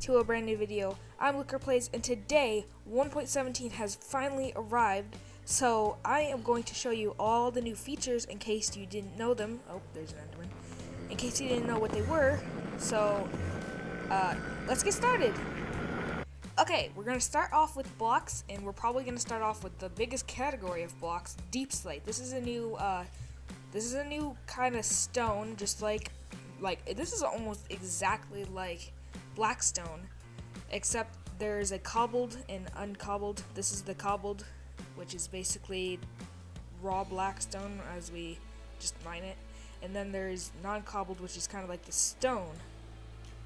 to a brand new video. I'm Looker Plays, and today 1.17 has finally arrived, so I am going to show you all the new features in case you didn't know them. Oh, there's an Enderman. In case you didn't know what they were, so let's get started. Okay, we're going to start off with blocks, and we're probably going to start off with the biggest category of blocks, deep slate. This is a new kind of stone, just like this is almost exactly like blackstone, except there's a cobbled and uncobbled. This is the cobbled, which is basically raw blackstone as we just mine it, and then there's non-cobbled, which is kind of like the stone.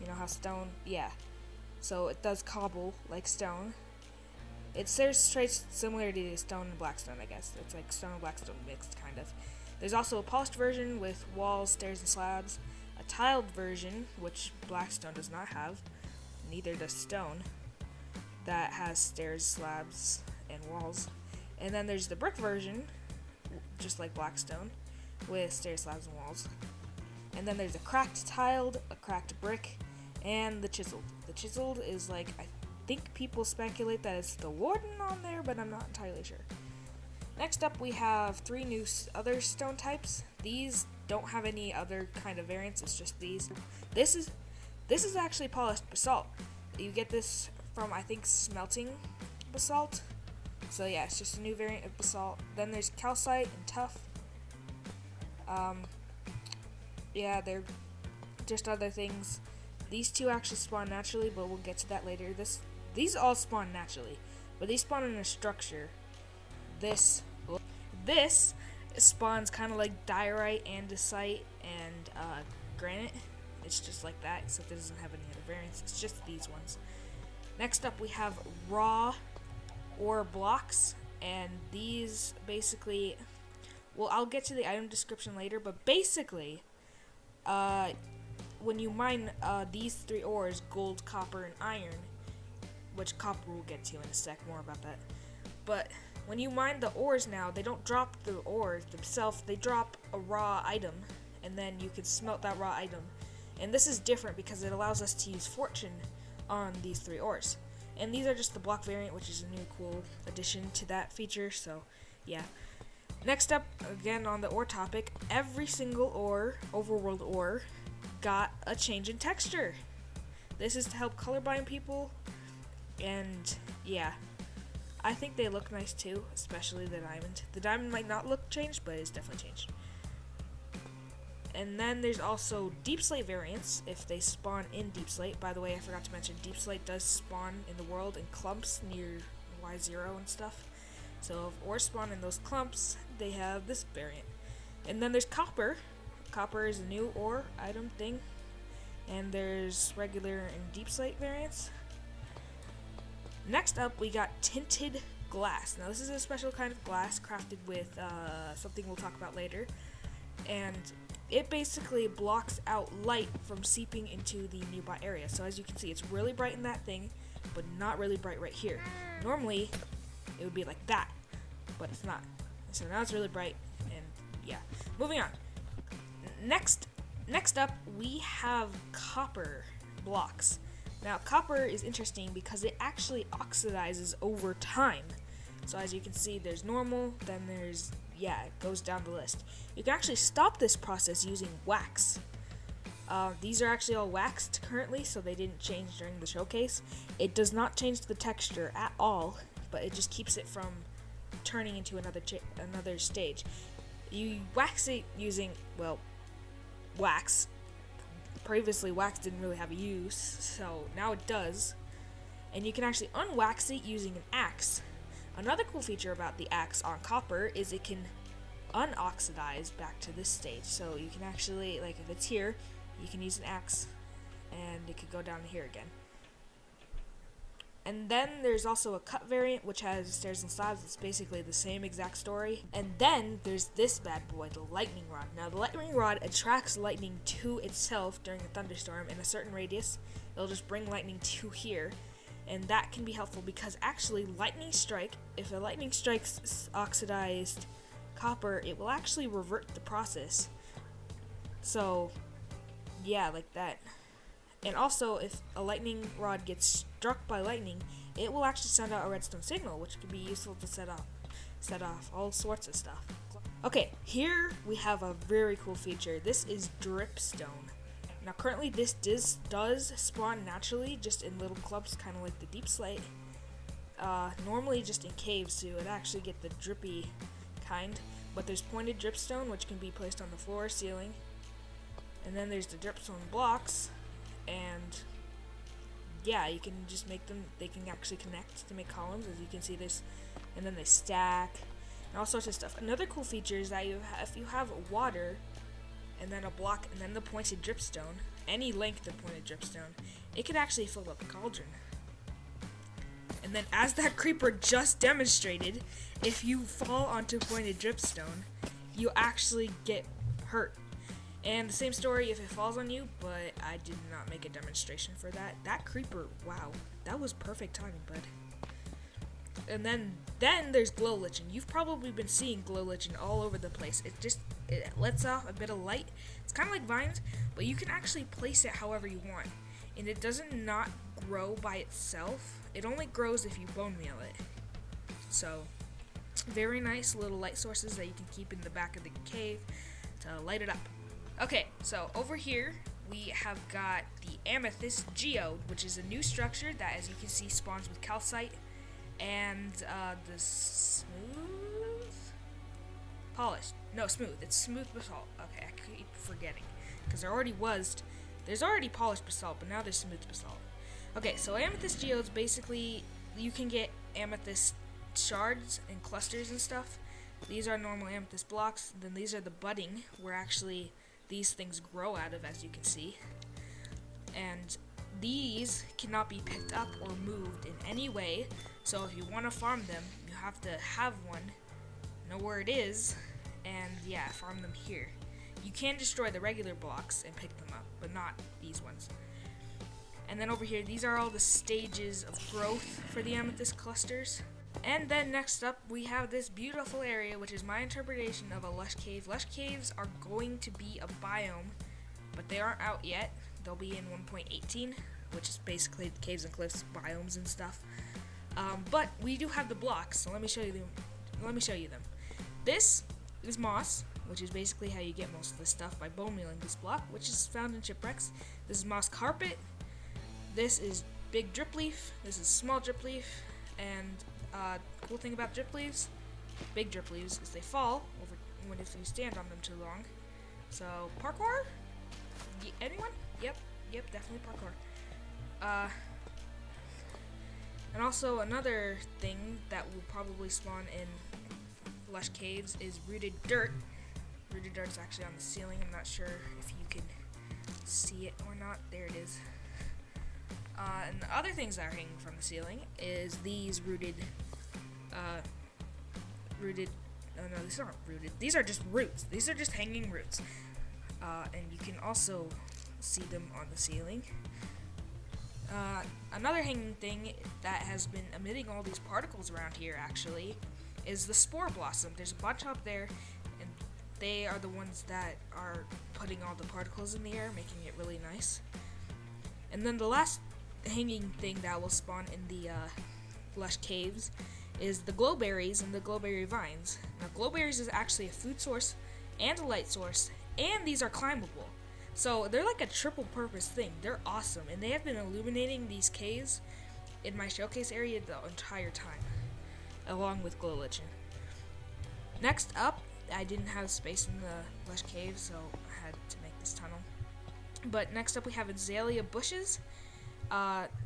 You know how stone, yeah. So it does cobble like stone. There's traits similar to stone and blackstone, I guess. It's like stone and blackstone mixed, kind of. There's also a polished version with walls, stairs, and slabs. A tiled version, which blackstone does not have, neither does stone, that has stairs, slabs, and walls. And then there's the brick version, just like blackstone, with stairs, slabs, and walls. And then there's a cracked tiled, a cracked brick, and the chiseled. The chiseled is like, I think people speculate that it's the warden on there, but I'm not entirely sure. Next up, we have three new other stone types. These don't have any other kind of variants, it's just these. This is actually polished basalt. You get this from, I think, smelting basalt. So yeah, it's just a new variant of basalt. Then there's calcite and tuff. Yeah, they're just other things. These two actually spawn naturally, but we'll get to that later. These all spawn naturally, but these spawn in a structure. This spawns kind of like diorite, andesite, and granite. It's just like that, except it doesn't have any other variants. It's just these ones. Next up, we have raw ore blocks, and these basically, well, I'll get to the item description later, but basically, when you mine these three ores, gold, copper, and iron, which copper we'll get to in a sec, more about that, but when you mine the ores now, they don't drop the ores themselves, they drop a raw item, and then you can smelt that raw item. And this is different because it allows us to use fortune on these three ores. And these are just the block variant, which is a new cool addition to that feature, so yeah. Next up, again on the ore topic, every single ore, overworld ore, got a change in texture. This is to help colorblind people, and yeah. I think they look nice too, especially the diamond. The diamond might not look changed, but it's definitely changed. And then there's also deep slate variants if they spawn in deep slate. By the way, I forgot to mention deep slate does spawn in the world in clumps near Y0 and stuff. So if ores spawn in those clumps, they have this variant. And then there's copper. Copper is a new ore item thing. And there's regular and deep slate variants. Next up, we got tinted glass. Now, this is a special kind of glass crafted with something we'll talk about later. And it basically blocks out light from seeping into the nearby area. So as you can see, it's really bright in that thing, but not really bright right here. Normally, it would be like that, but it's not. So now it's really bright, and yeah. Moving on. Next up, we have copper blocks. Now, copper is interesting because it actually oxidizes over time. So as you can see, there's normal, then there's, yeah, it goes down the list. You can actually stop this process using wax. These are actually all waxed currently, so they didn't change during the showcase. It does not change the texture at all, but it just keeps it from turning into another stage. You wax it using, well, wax. Previously, wax didn't really have a use, so now it does. And you can actually unwax it using an axe. Another cool feature about the axe on copper is it can unoxidize back to this stage. So you can actually, like if it's here, you can use an axe and it could go down to here again. And then there's also a cut variant, which has stairs and slabs. It's basically the same exact story. And then there's this bad boy, the lightning rod. Now, the lightning rod attracts lightning to itself during a thunderstorm in a certain radius. It'll just bring lightning to here. And that can be helpful because actually lightning strike, if a lightning strikes oxidized copper, it will actually revert the process. So, yeah, like that. And also, if a lightning rod gets struck by lightning, it will actually send out a redstone signal, which can be useful to set off all sorts of stuff. Okay, here we have a very cool feature. This is dripstone. Now currently this does spawn naturally, just in little clumps, kind of like the deep slate. Normally just in caves, so you would actually get the drippy kind. But there's pointed dripstone, which can be placed on the floor, ceiling. And then there's the dripstone blocks, and yeah, you can just make them, they can actually connect to make columns, as you can see this, and then they stack, and all sorts of stuff. Another cool feature is that if you have water, and then a block, and then the pointed dripstone, any length of pointed dripstone, it could actually fill up a cauldron. And then, as that creeper just demonstrated, if you fall onto pointed dripstone, you actually get hurt. And the same story if it falls on you, but I did not make a demonstration for that. That creeper, wow, that was perfect timing, bud. And then there's glow lichen. You've probably been seeing glow lichen all over the place. It lets off a bit of light. It's kind of like vines, but you can actually place it however you want. And it doesn't not grow by itself. It only grows if you bone meal it. So, very nice little light sources that you can keep in the back of the cave to light it up. Okay, so over here we have got the Amethyst geode, which is a new structure that, as you can see, spawns with calcite and the smooth, polished. No, smooth. It's smooth basalt. Okay, I keep forgetting because there's already polished basalt, but now there's smooth basalt. Okay, so Amethyst geodes, basically you can get amethyst shards and clusters and stuff. These are normal amethyst blocks. Then these are the budding, where actually these things grow out of, as you can see. And these cannot be picked up or moved in any way, so if you want to farm them, you have to have one, know where it is, and yeah, farm them here. You can destroy the regular blocks and pick them up, but not these ones. And then over here, these are all the stages of growth for the amethyst clusters. And then next up, we have this beautiful area, which is my interpretation of a lush cave. Lush caves are going to be a biome, but they aren't out yet. They'll be in 1.18, which is basically the caves and cliffs biomes and stuff. But we do have the blocks, so let me show you them. This is moss, which is basically how you get most of this stuff, by bone mealing this block, which is found in shipwrecks. This is moss carpet. This is big drip leaf. This is small drip leaf. And cool thing about drip leaves, big drip leaves, is they fall over if you stand on them too long. So parkour? Anyone? Yep, definitely parkour. And also another thing that will probably spawn in lush caves is rooted dirt. Rooted dirt's actually on the ceiling. I'm not sure if you can see it or not. There it is. And the other things that are hanging from the ceiling is these rooted, oh no, these aren't rooted. These are just roots. These are just hanging roots. And you can also see them on the ceiling. Another hanging thing that has been emitting all these particles around here, actually, is the spore blossom. There's a bunch up there, and they are the ones that are putting all the particles in the air, making it really nice. And then the last hanging thing that will spawn in the lush caves is the glowberries and the glowberry vines. Now, glowberries is actually a food source and a light source, and these are climbable. So they're like a triple purpose thing. They're awesome, and they have been illuminating these caves in my showcase area the entire time, along with glow lichen. Next up, I didn't have space in the lush cave, so I had to make this tunnel. But next up we have azalea bushes.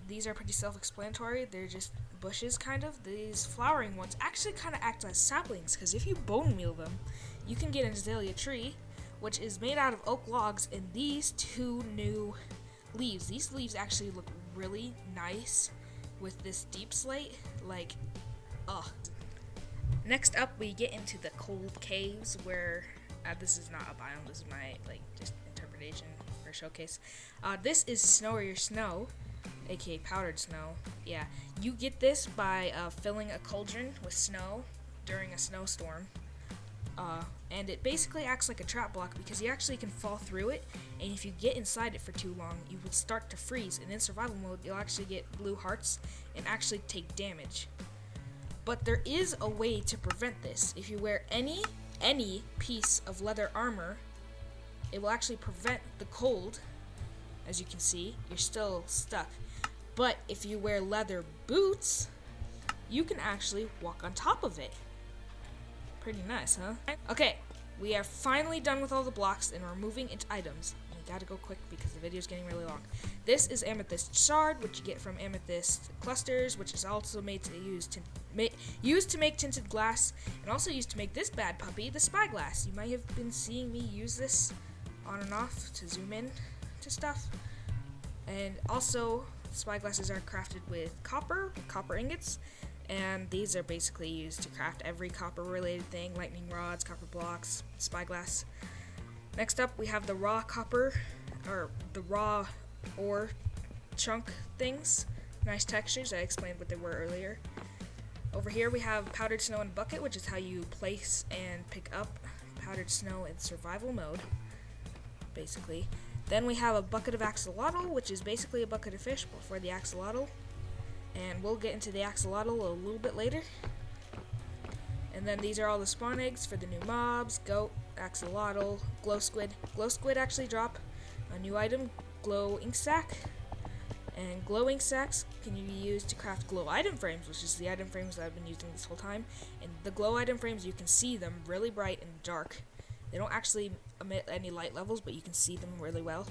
These are pretty self-explanatory. They're just bushes, kind of. These flowering ones actually kind of act as saplings, because if you bone meal them, you can get an azalea tree, which is made out of oak logs, and these two new leaves. These leaves actually look really nice with this deep slate. Like, ugh. Next up, we get into the cold caves, where this is not a biome. This is my just interpretation for showcase. This is snowier snow, aka powdered snow. Yeah, you get this by filling a cauldron with snow during a snowstorm. and it basically acts like a trap block because you actually can fall through it, and if you get inside it for too long, you will start to freeze, and in survival mode, you'll actually get blue hearts and actually take damage. But there is a way to prevent this. If you wear any piece of leather armor, it will actually prevent the cold. As you can see, you're still stuck. But if you wear leather boots, you can actually walk on top of it. Pretty nice, huh? Okay, we are finally done with all the blocks and we're moving into items. We gotta go quick because the video is getting really long. This is Amethyst Shard, which you get from Amethyst clusters, which is also used to make tinted glass, and also used to make this bad puppy, the spyglass. You might have been seeing me use this on and off to zoom in to stuff. And also, spyglasses are crafted with copper ingots, and these are basically used to craft every copper related thing: lightning rods, copper blocks, spyglass. Next up, we have the raw copper, or the raw ore chunk things. Nice textures. I explained what they were earlier. Over here we have powdered snow and bucket, which is how you place and pick up powdered snow in survival mode, basically. Then we have a bucket of axolotl, which is basically a bucket of fish before the axolotl. And we'll get into the axolotl a little bit later. And then these are all the spawn eggs for the new mobs: goat, axolotl, glow squid. Glow squid actually drop a new item, glow ink sac. And glow ink sacs can be used to craft glow item frames, which is the item frames that I've been using this whole time. And the glow item frames, you can see them really bright and dark. They don't actually emit any light levels, but you can see them really well.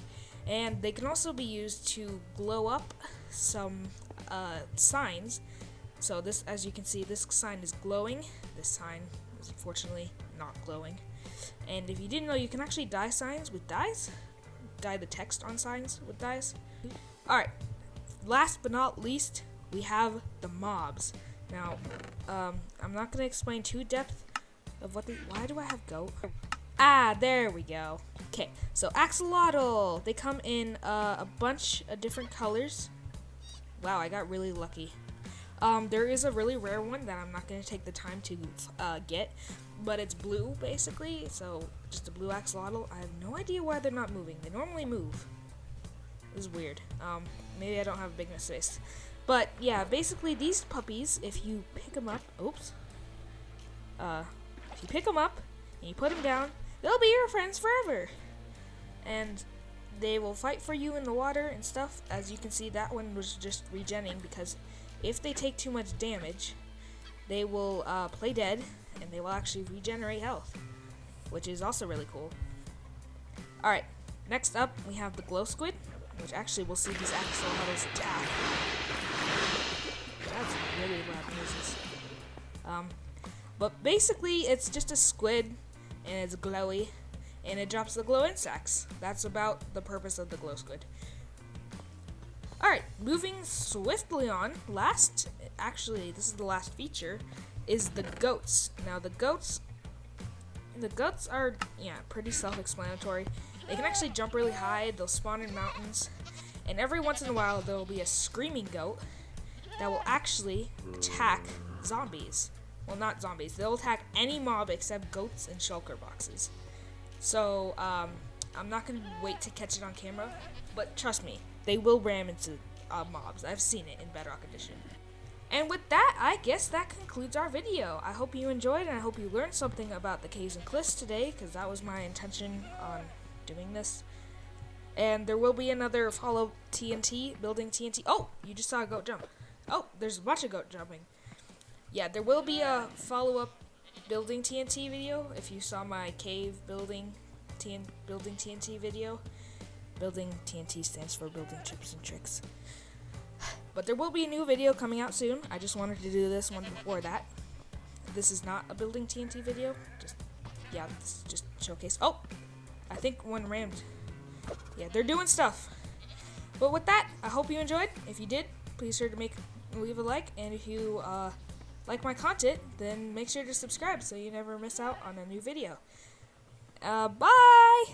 And they can also be used to glow up some signs. So this, as you can see, this sign is glowing. This sign is unfortunately not glowing. And if you didn't know, you can actually dye signs with dyes. Dye the text on signs with dyes. Alright, last but not least, we have the mobs. Now, I'm not going to explain too depth of what why do I have goat? Ah, there we go. Okay, so axolotl. They come in a bunch of different colors. Wow, I got really lucky. There is a really rare one that I'm not going to take the time to get, but it's blue, basically, so just a blue axolotl. I have no idea why they're not moving. They normally move. This is weird. Maybe I don't have a big enough space. But, yeah, basically these puppies, if you pick them up, if you pick them up and you put them down, they'll be your friends forever. And they will fight for you in the water and stuff. As you can see, that one was just regenning, because if they take too much damage, they will play dead, and they will actually regenerate health, which is also really cool. Alright, next up we have the glow squid, which actually we'll see these axolotls attack. That's really loud noises. But basically it's just a squid, and it's glowy, and it drops the glow insects. That's about the purpose of the glow squid. Alright, moving swiftly on, actually this is the last feature, is the goats. Now the goats are, pretty self-explanatory. They can actually jump really high, they'll spawn in mountains, and every once in a while there will be a screaming goat that will actually attack zombies. Well, not zombies, they'll attack any mob except goats and shulker boxes. So, I'm not going to wait to catch it on camera, but trust me, they will ram into mobs. I've seen it in Bedrock Edition. And with that, I guess that concludes our video. I hope you enjoyed, and I hope you learned something about the caves and cliffs today, because that was my intention on doing this. And there will be another follow TNT, building TNT. Oh, you just saw a goat jump. Oh, there's a bunch of goat jumping. Yeah, there will be a follow-up building TNT video if you saw my cave building TNT video. Building TNT stands for building chips and tricks. But there will be a new video coming out soon. I just wanted to do this one before that. This is not a building TNT video. This is just showcase. Oh, I think one rammed. Yeah, they're doing stuff. But with that, I hope you enjoyed. If you did, please sure to leave a like. And if you like my content, then make sure to subscribe so you never miss out on a new video. Bye!